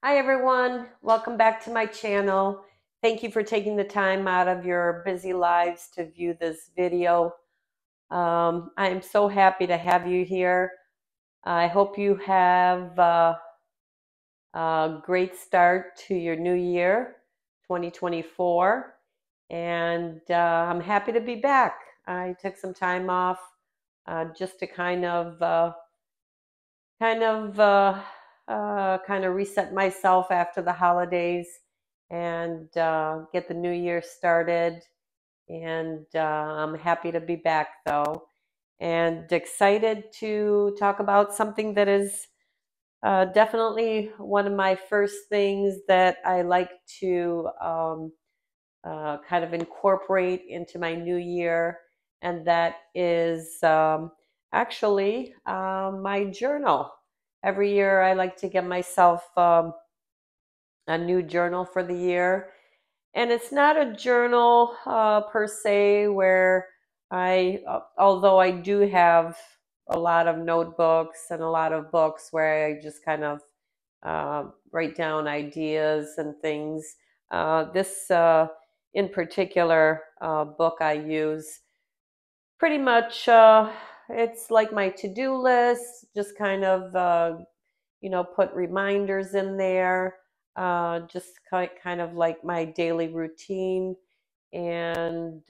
Hi everyone, welcome back to my channel. Thank you for taking the time out of your busy lives to view this video. I am so happy to have you here. I hope you have a great start to your new year, 2024. And I'm happy to be back. I took some time off just to kind of kind of reset myself after the holidays and get the new year started. And I'm happy to be back though, and excited to talk about something that is definitely one of my first things that I like to kind of incorporate into my new year, and that is actually my journal. Every year, I like to get myself a new journal for the year. And it's not a journal per se where although I do have a lot of notebooks and a lot of books where I just kind of write down ideas and things. This, in particular, book I use pretty much, it's like my to-do list, just kind of, put reminders in there, just kind of like my daily routine. And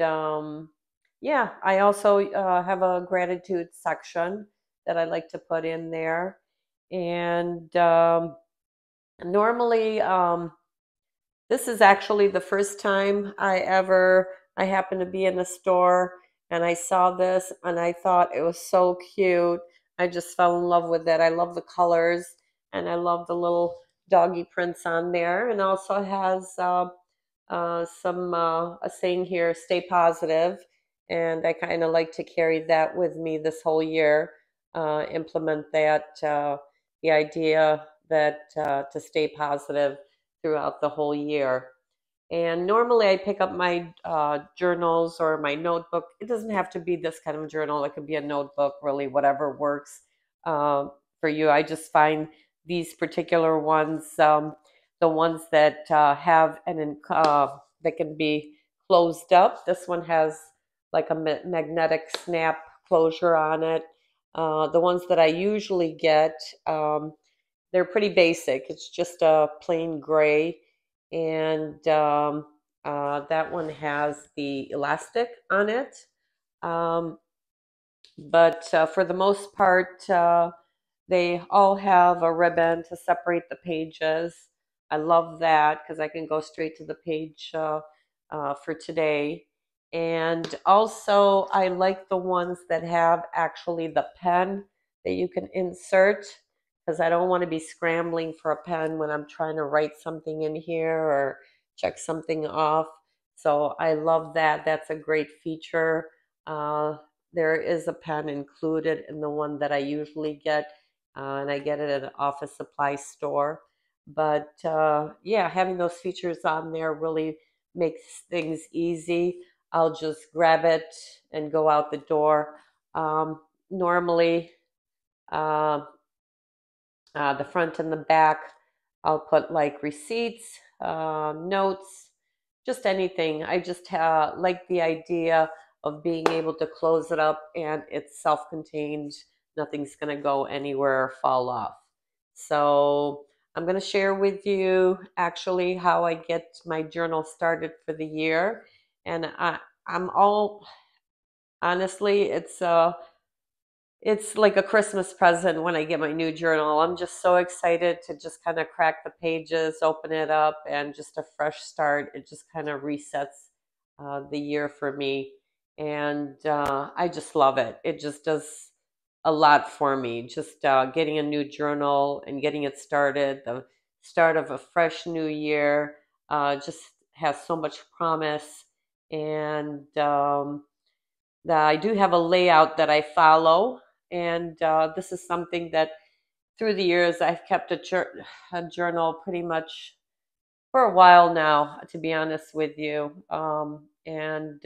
yeah, I also have a gratitude section that I like to put in there. And normally, this is actually the first time I happened to be in a store and I saw this and I thought it was so cute. I just fell in love with it. I love the colors and I love the little doggy prints on there, and also has some a saying here, stay positive. And I kind of like to carry that with me this whole year, implement that, the idea that to stay positive throughout the whole year. And normally I pick up my journals or my notebook. It doesn't have to be this kind of journal. It could be a notebook, really, whatever works uh, for you. I just find these particular ones, the ones that have that can be closed up. This one has like a magnetic snap closure on it. The ones that I usually get, they're pretty basic. It's just a plain gray, and that one has the elastic on it. Um, but for the most part, they all have a ribbon to separate the pages. I love that because I can go straight to the page for today. And also, I like the ones that have actually the pen that you can insert, because I don't want to be scrambling for a pen when I'm trying to write something in here or check something off. So I love that. That's a great feature. Uh, there is a pen included in the one that I usually get, and I get it at an office supply store. But yeah, having those features on there really makes things easy. I'll just grab it and go out the door. Normally, uh, the front and the back, I'll put like receipts, notes, just anything. I just like the idea of being able to close it up and it's self-contained. Nothing's going to go anywhere or fall off. So I'm going to share with you actually how I get my journal started for the year. And I'm all honestly, it's like a Christmas present when I get my new journal. I'm just so excited to just kind of crack the pages, open it up, and just a fresh start. It just kind of resets the year for me. And I just love it. It just does a lot for me. Just getting a new journal and getting it started, the start of a fresh new year, just has so much promise. And I do have a layout that I follow, and this is something that through the years I've kept a journal pretty much for a while now, to be honest with you. And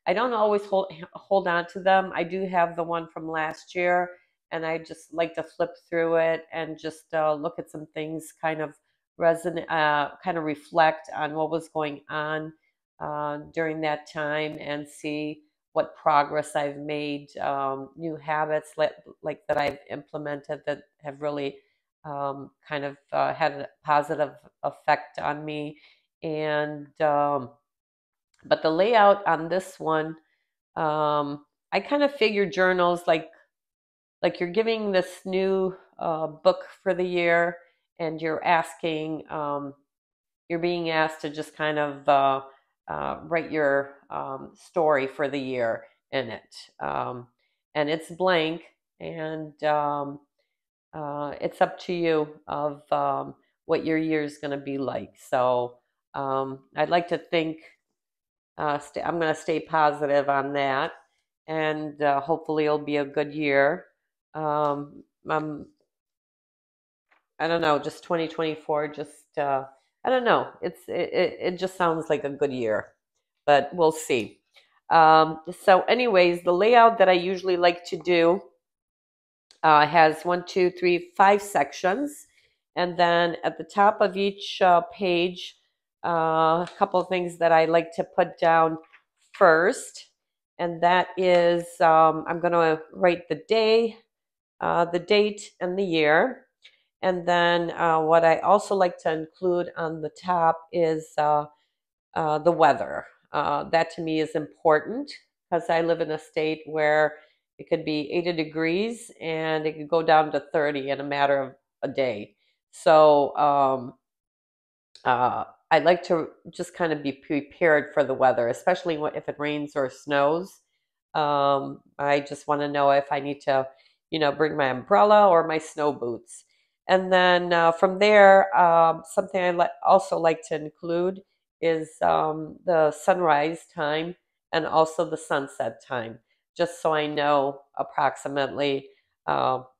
I don't always hold on to them. I do have the one from last year, and I just like to flip through it and just look at some things kind of kind of reflect on what was going on during that time and see what progress I've made, new habits like that I've implemented that have really kind of had a positive effect on me. And but the layout on this one, I kind of figure journals like you're giving this new book for the year, and you're being asked to just kind of write your story for the year in it. And it's blank, and it's up to you of what your year is going to be like. So I'd like to think I'm going to stay positive on that, and hopefully it'll be a good year. I'm I don't know, just 2024, just I don't know. It just sounds like a good year, but we'll see. So, anyways, the layout that I usually like to do has one, two, three, five sections, and then at the top of each page, a couple of things that I like to put down first, and that is I'm going to write the day, the date, and the year. And then what I also like to include on the top is the weather. That to me is important because I live in a state where it could be 80 degrees and it could go down to 30 in a matter of a day. So I like to just kind of be prepared for the weather, especially if it rains or snows. I just want to know if I need to, bring my umbrella or my snow boots. And then from there, something also like to include is the sunrise time and also the sunset time, just so I know approximately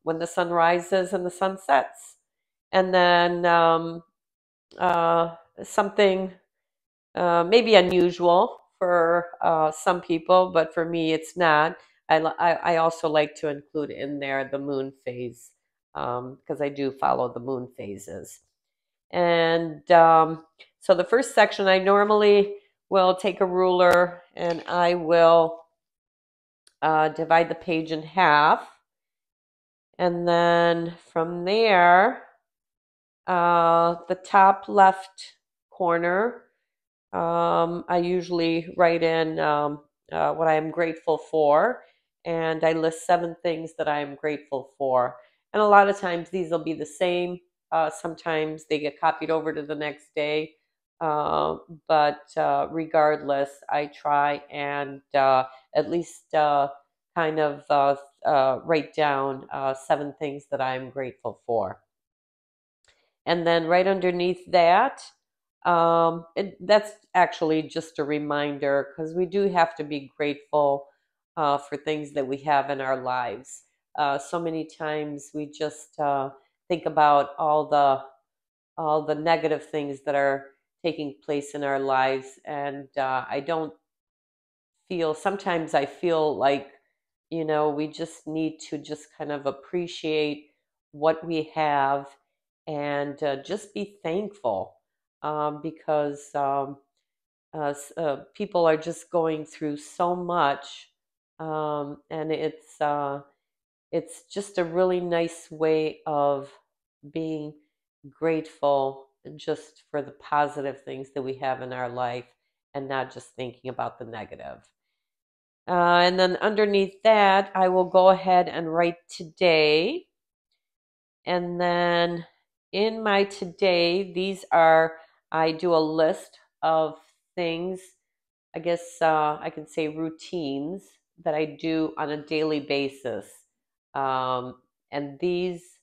when the sun rises and the sun sets. And then something maybe unusual for some people, but for me, it's not. I also like to include in there the moon phase because I do follow the moon phases. And so the first section, I normally will take a ruler and I will divide the page in half. And then from there, the top left corner, I usually write in what I am grateful for, and I list 7 things that I am grateful for. And a lot of times these will be the same. Sometimes they get copied over to the next day. Uh, but regardless, I try and at least kind of write down 7 things that I'm grateful for. And then right underneath that, that's actually just a reminder because we do have to be grateful for things that we have in our lives. So many times we just think about all the negative things that are taking place in our lives, and I don't feel. Sometimes I feel like we just need to just kind of appreciate what we have and just be thankful because people are just going through so much, and it's just a really nice way of being grateful just for the positive things that we have in our life and not just thinking about the negative. And then underneath that, I will go ahead and write today. And then in my today, I do a list of things, I guess I can say routines that I do on a daily basis. And these,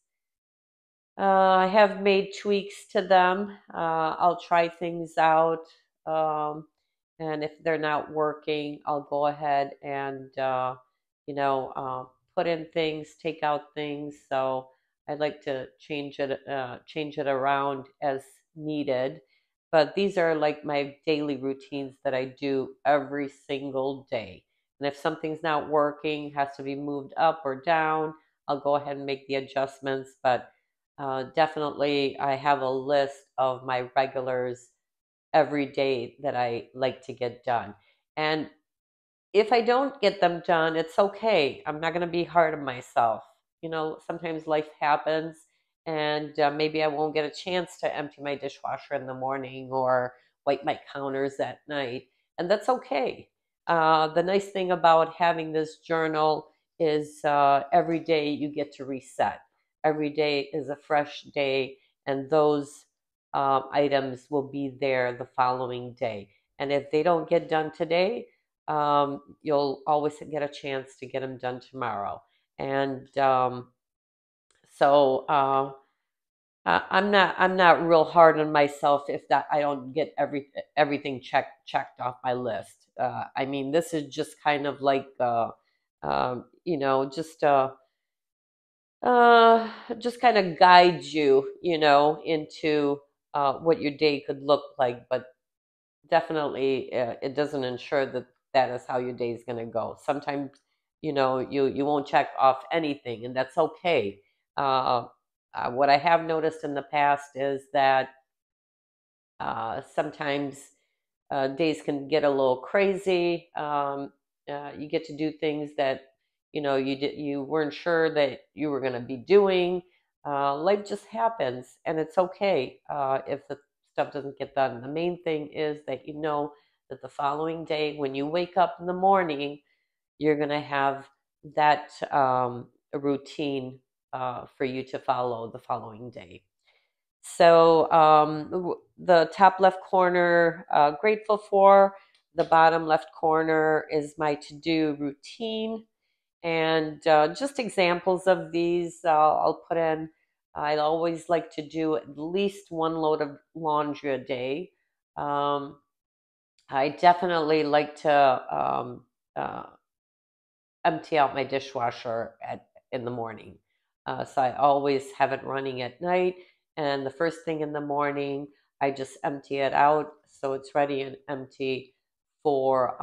I have made tweaks to them. I'll try things out. And if they're not working, I'll go ahead and, put in things, take out things. So I like to change it around as needed. But these are like my daily routines that I do every single day. And if something's not working, has to be moved up or down, I'll go ahead and make the adjustments. But Definitely, I have a list of my regulars every day that I like to get done. And if I don't get them done, it's okay. I'm not going to be hard on myself. Sometimes life happens, and maybe I won't get a chance to empty my dishwasher in the morning or wipe my counters at night, and that's okay. The nice thing about having this journal is every day you get to reset. Every day is a fresh day, and those items will be there the following day. And if they don't get done today, you'll always get a chance to get them done tomorrow. And so I'm not real hard on myself if that I don't get everything checked off my list. I mean, this is just kind of like just just kind of guides you, into what your day could look like, but definitely it doesn't ensure that that is how your day is going to go. Sometimes you won't check off anything, and that's okay. uh, what I have noticed in the past is that sometimes days can get a little crazy. You get to do things that you weren't sure that you were going to be doing. Life just happens, and it's okay if the stuff doesn't get done. The main thing is that you know that the following day, when you wake up in the morning, you're going to have that routine for you to follow the following day. So the top left corner, grateful for. The bottom left corner is my to-do routine. And just examples of these, I'll put in. I always like to do at least one load of laundry a day. Um, I definitely like to uh, empty out my dishwasher in the morning. So I always have it running at night, and the first thing in the morning, I just empty it out so it's ready and empty for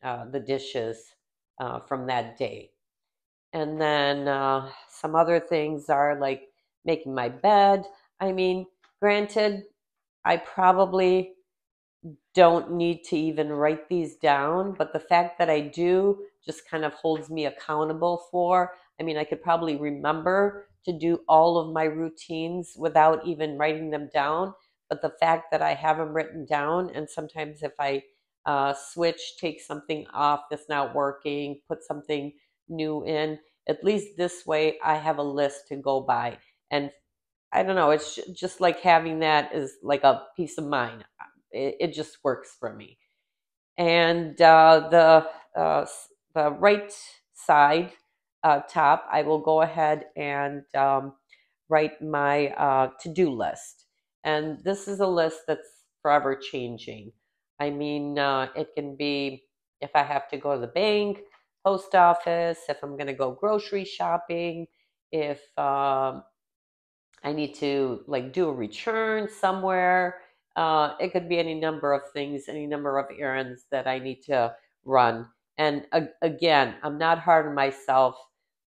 the dishes from that day. And then some other things are like making my bed. I mean, granted, I probably don't need to even write these down, but the fact that I do just kind of holds me accountable for. I mean, I could probably remember to do all of my routines without even writing them down, but the fact that I have them written down, and sometimes if I switch, take something off that's not working, put something new in, at least this way I have a list to go by. And I don't know, it's just like having that is like a peace of mind. It just works for me. And the right side top, I will go ahead and write my to-do list. And this is a list that's forever changing. I mean, it can be if I have to go to the bank, post office, if I'm going to go grocery shopping, if I need to like do a return somewhere. It could be any number of things, any number of errands that I need to run. And again, I'm not hard on myself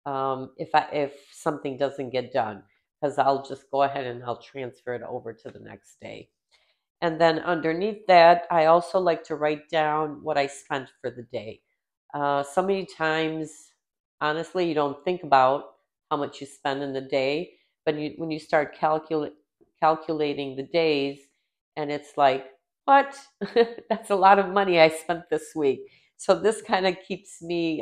if something doesn't get done, because I'll just go ahead and I'll transfer it over to the next day. And then underneath that, I also like to write down what I spent for the day. So many times, honestly, you don't think about how much you spend in the day, but when you start calculating the days, and it's like, what? That's a lot of money I spent this week. So this kind of keeps me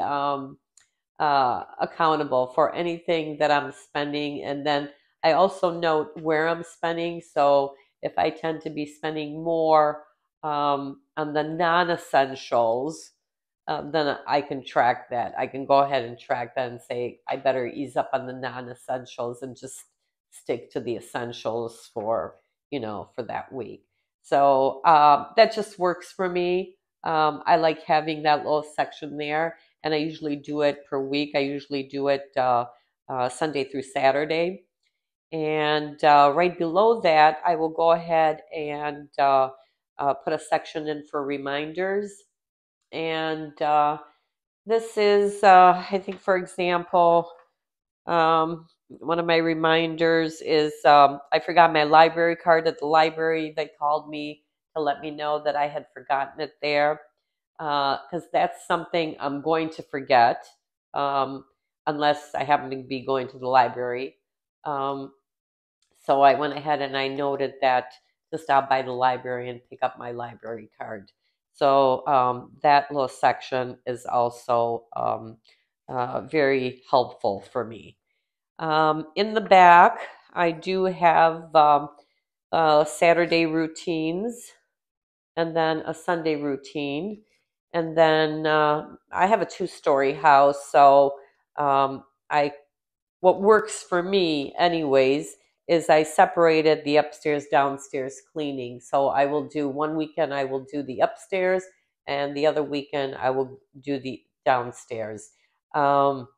accountable for anything that I'm spending. And then I also note where I'm spending. So if I tend to be spending more on the non essentials, then I can track that. I can go ahead and track that and say, I better ease up on the non essentials and just stick to the essentials for that week. So that just works for me. I like having that little section there, and I usually do it per week. I usually do it Sunday through Saturday. And right below that, I will go ahead and put a section in for reminders. And this is, I think, for example, one of my reminders is I forgot my library card at the library. They called me to let me know that I had forgotten it there, because that's something I'm going to forget, um, unless I happen to be going to the library. Um, so I went ahead and I noted that to stop by the library and pick up my library card. So that little section is also very helpful for me. In the back, I do have Saturday routines and then a Sunday routine. And then I have a two-story house, so I what works for me, anyways, is I separated the upstairs downstairs cleaning. So I will do one weekend, I will do the upstairs, and the other weekend, I will do the downstairs. Um,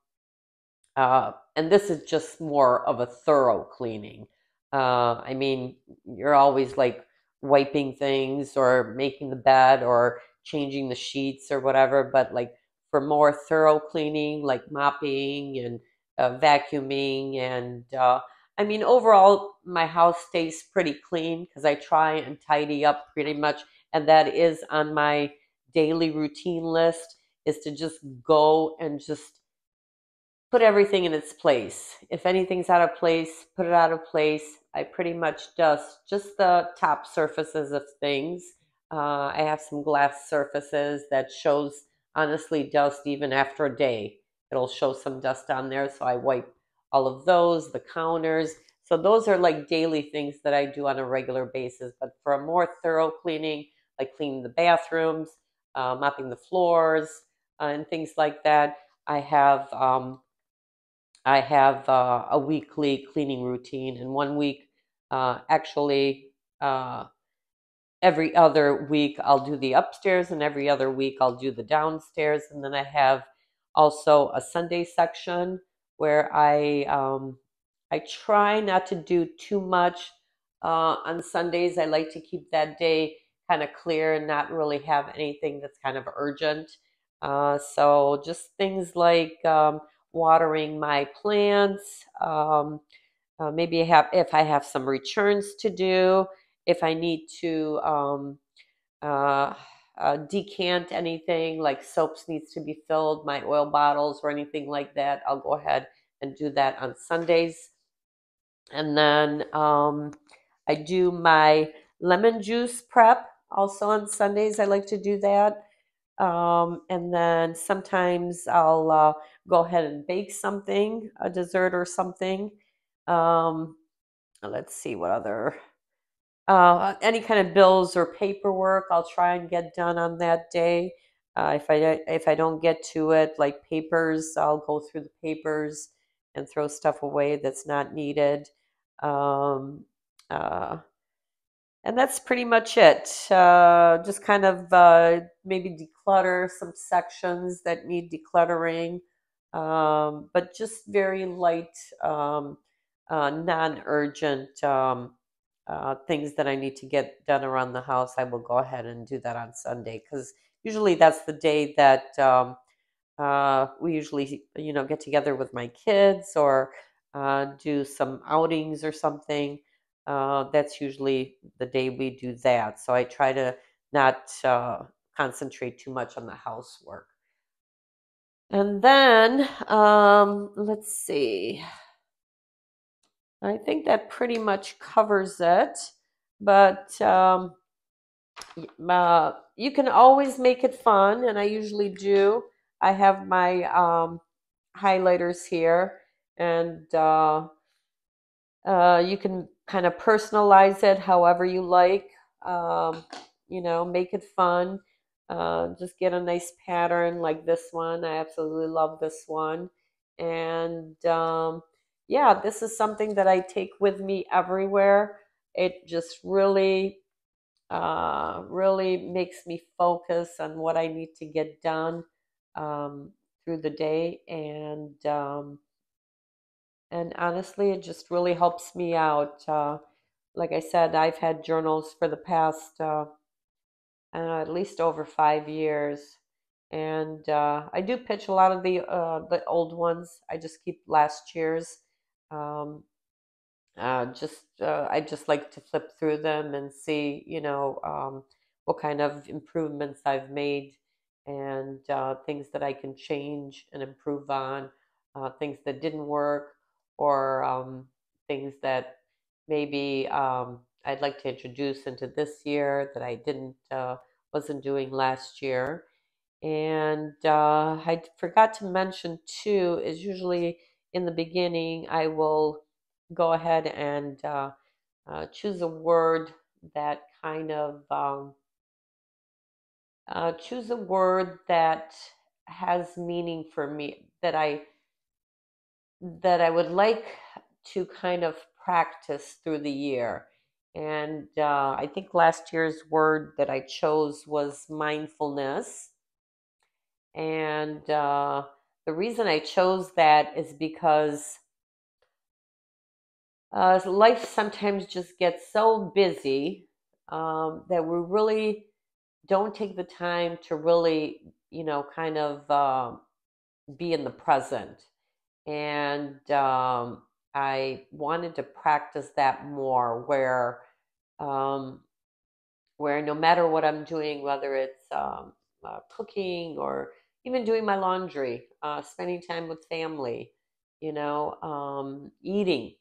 and this is just more of a thorough cleaning. I mean, you're always like wiping things or making the bed or changing the sheets or whatever, but like for more thorough cleaning, like mopping and vacuuming, and I mean, overall, my house stays pretty clean because I try and tidy up pretty much, and that is on my daily routine list, is to just go and just put everything in its place. If anything's out of place, put it out of place. I pretty much dust just the top surfaces of things. I have some glass surfaces that shows honestly dust even after a day. It'll show some dust on there, so I wipe all of those, the counters. So those are like daily things that I do on a regular basis. But for a more thorough cleaning, like cleaning the bathrooms, mopping the floors, and things like that, I have a weekly cleaning routine, and one week, actually, uh, every other week I'll do the upstairs, and every other week I'll do the downstairs, and then I have also a Sunday section where I try not to do too much on Sundays. I like to keep that day kind of clear and not really have anything that's kind of urgent. So just things like watering my plants. Maybe if I have some returns to do, if I need to uh, decant anything like soaps needs to be filled, my oil bottles or anything like that, I'll go ahead and do that on Sundays. And then I do my lemon juice prep also on Sundays. I like to do that. And then sometimes I'll go ahead and bake something, a dessert or something. Um, let's see what other any kind of bills or paperwork I'll try and get done on that day. If I don't get to it, like papers, I'll go through the papers and throw stuff away that's not needed. Um, uh, and that's pretty much it. Just kind of maybe declutter some sections that need decluttering, but just very light, non-urgent things that I need to get done around the house. I will go ahead and do that on Sunday because usually that's the day that we usually, get together with my kids or do some outings or something. That's usually the day we do that. So I try to not concentrate too much on the housework. And then let's see. I think that pretty much covers it. But you can always make it fun, and I usually do. I have my highlighters here, and you can kind of personalize it however you like. Um, make it fun. Just get a nice pattern like this one. I absolutely love this one. And yeah, this is something that I take with me everywhere. It just really makes me focus on what I need to get done through the day, and honestly, it just really helps me out. Like I said, I've had journals for the past at least over 5 years, and I do pitch a lot of the old ones. I just keep last year's. Um, I just like to flip through them and see, what kind of improvements I've made and things that I can change and improve on, things that didn't work, or things that maybe I'd like to introduce into this year that I didn't wasn't doing last year. And I forgot to mention too, is usually in the beginning, I will go ahead and choose a word that kind of choose a word that has meaning for me that I would like to kind of practice through the year. And I think last year's word that I chose was mindfulness. And the reason I chose that is because life sometimes just gets so busy that we really don't take the time to really, kind of be in the present. And I wanted to practice that more, um, where no matter what I'm doing, whether it's cooking or even doing my laundry, spending time with family, eating,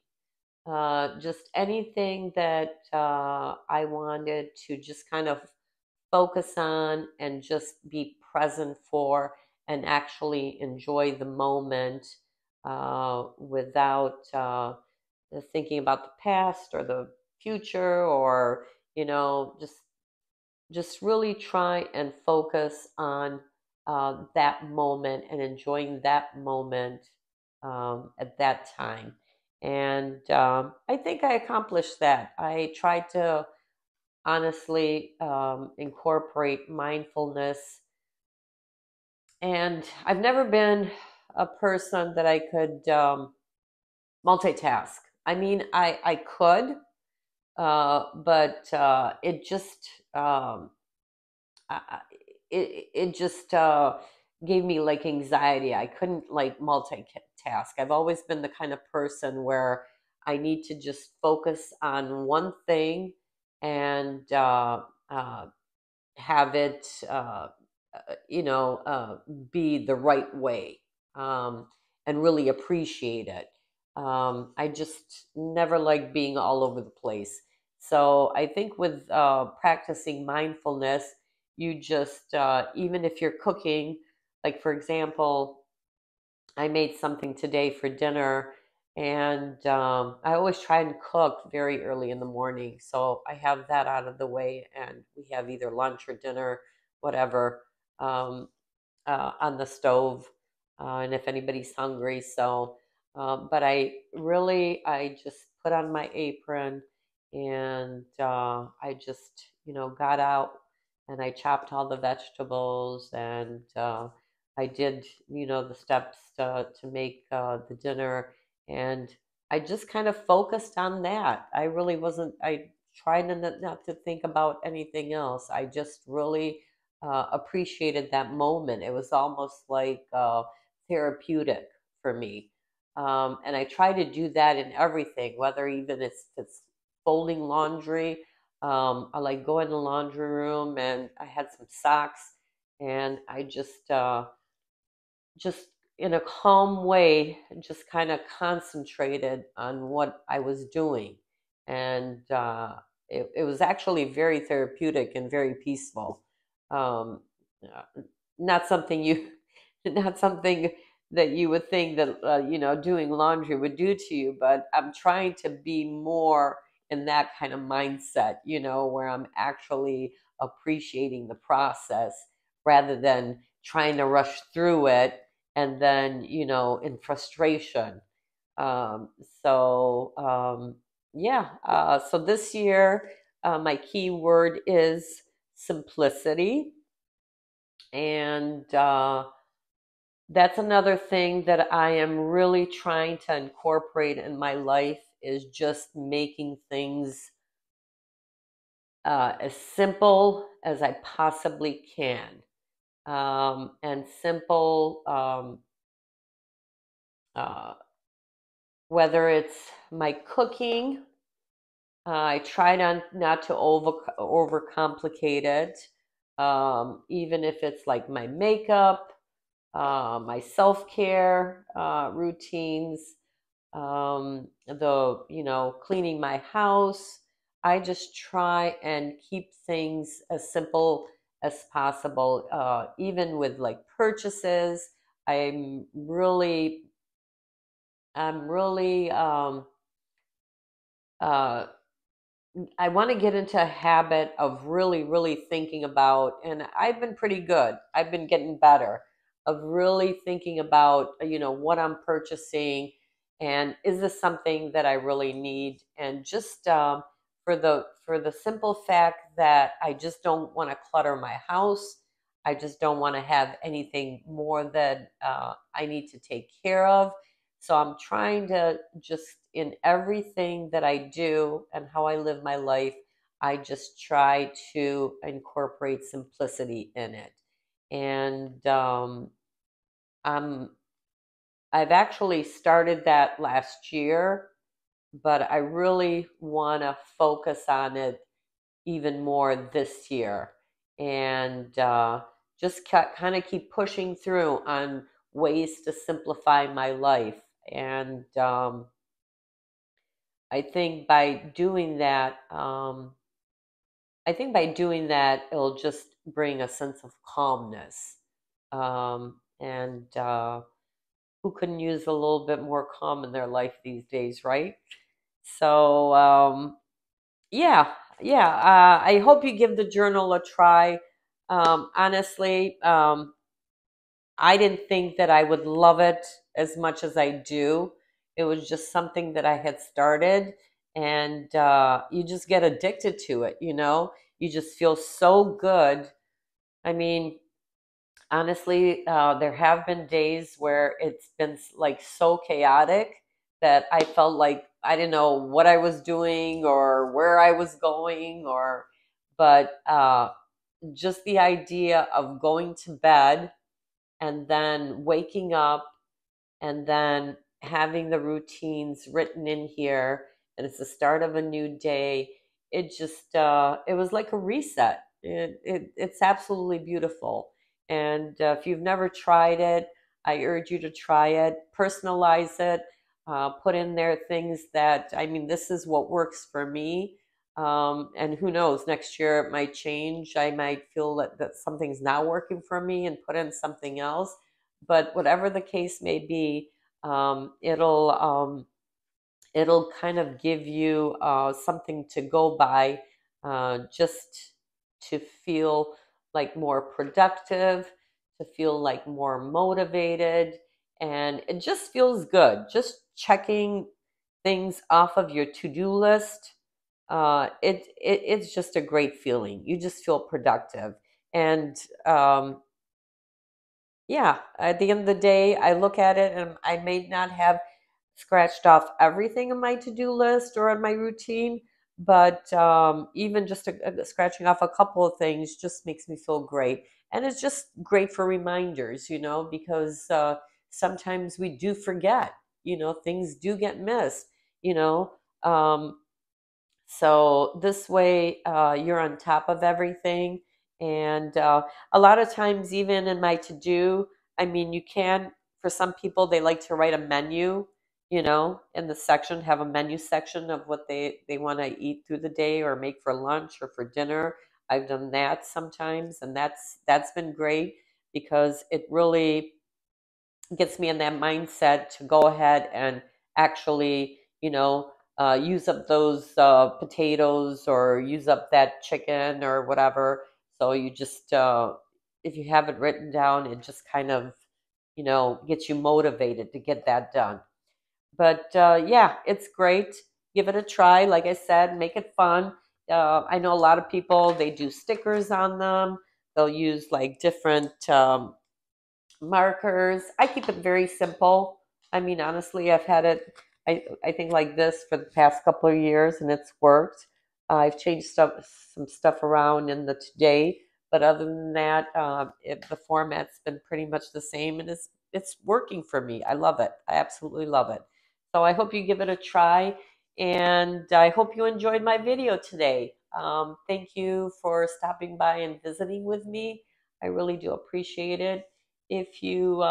just anything that I wanted to just kind of focus on and just be present for and actually enjoy the moment without thinking about the past or the future, or just really try and focus on that moment and enjoying that moment at that time. And I think I accomplished that. I tried to honestly incorporate mindfulness. And I've never been a person that I could multitask. I mean, I could, but it just I- it just gave me like anxiety. I couldn't like multitask. I've always been the kind of person where I need to just focus on one thing and have it, be the right way, and really appreciate it. I just never like being all over the place. So I think with practicing mindfulness, you just, even if you're cooking, like for example, I made something today for dinner, and I always try and cook very early in the morning. So I have that out of the way, and we have either lunch or dinner, whatever, um, on the stove, and if anybody's hungry. So, but I just put on my apron, and I just, got out and I chopped all the vegetables, and I did, the steps to make the dinner. And I just kind of focused on that. I really wasn't, I tried not to think about anything else. I just really appreciated that moment. It was almost like therapeutic for me. And I try to do that in everything, whether even it's folding laundry. I like go in the laundry room and I had some socks, and I just in a calm way, just kind of concentrated on what I was doing. And it was actually very therapeutic and very peaceful. Um, not something you, not something that you would think that, doing laundry would do to you, but I'm trying to be more in that kind of mindset, where I'm actually appreciating the process rather than trying to rush through it and then in frustration. um, so yeah, so this year my key word is simplicity. And that's another thing that I am really trying to incorporate in my life, is just making things as simple as I possibly can. And simple, uh, whether it's my cooking. I try not to overcomplicate it. Even if it's like my makeup, my self-care routines, cleaning my house. I just try and keep things as simple as possible. Even with like purchases, I'm really, I'm really, uh, I want to get into a habit of really, really thinking about, and I've been pretty good. I've been getting better of really thinking about, what I'm purchasing, and is this something that I really need? And just for the simple fact that I just don't want to clutter my house. I just don't want to have anything more that I need to take care of. So I'm trying to just in everything that I do and how I live my life, I just try to incorporate simplicity in it. And I'm I've actually started that last year, but I really want to focus on it even more this year, and just kind of keep pushing through on ways to simplify my life. And I think by doing that, it'll just bring a sense of calmness. And who couldn't use a little bit more calm in their life these days, right? So, yeah, yeah. I hope you give the journal a try. Honestly, I didn't think that I would love it as much as I do. It was just something that I had started, and you just get addicted to it, you know? You just feel so good. I mean, honestly, there have been days where it's been like so chaotic that I felt like I didn't know what I was doing or where I was going, but just the idea of going to bed and then waking up and then having the routines written in here, and it's the start of a new day. It was like a reset. It's absolutely beautiful. And if you've never tried it, I urge you to try it. Personalize it. Put in there things that, I mean, this is what works for me. And who knows, next year it might change. I might feel that something's not working for me and put in something else. But whatever the case may be, um, it'll um, it'll kind of give you something to go by, just to feel like more productive, to feel like more motivated, and it just feels good. Just checking things off of your to-do list. It's just a great feeling. You just feel productive, and yeah, at the end of the day, I look at it and I may not have scratched off everything on my to-do list or on my routine, but even just scratching off a couple of things just makes me feel great. And it's just great for reminders, because sometimes we do forget, things do get missed, you know. Um, so this way, you're on top of everything. And a lot of times, even in my to do, I mean, you can, for some people, they like to write a menu, in the section, have a menu section of what they want to eat through the day or make for lunch or for dinner. I've done that sometimes, and that's been great because it really gets me in that mindset to go ahead and actually, use up those potatoes or use up that chicken or whatever. So you just, if you have it written down, it just kind of, gets you motivated to get that done. But yeah, it's great. Give it a try. Like I said, make it fun. I know a lot of people, they do stickers on them. They'll use like different markers. I keep it very simple. I mean, honestly, I've had it, I think like this for the past couple of years, and it's worked. I've changed some stuff around in the today, but other than that, the format's been pretty much the same, and it's working for me. I love it. I absolutely love it. So I hope you give it a try, and I hope you enjoyed my video today. Thank you for stopping by and visiting with me. I really do appreciate it. If you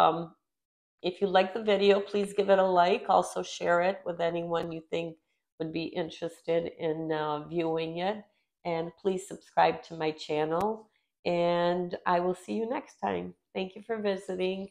if you like the video, please give it a like. Also, share it with anyone you think would be interested in viewing it. And please subscribe to my channel. And I will see you next time. Thank you for visiting.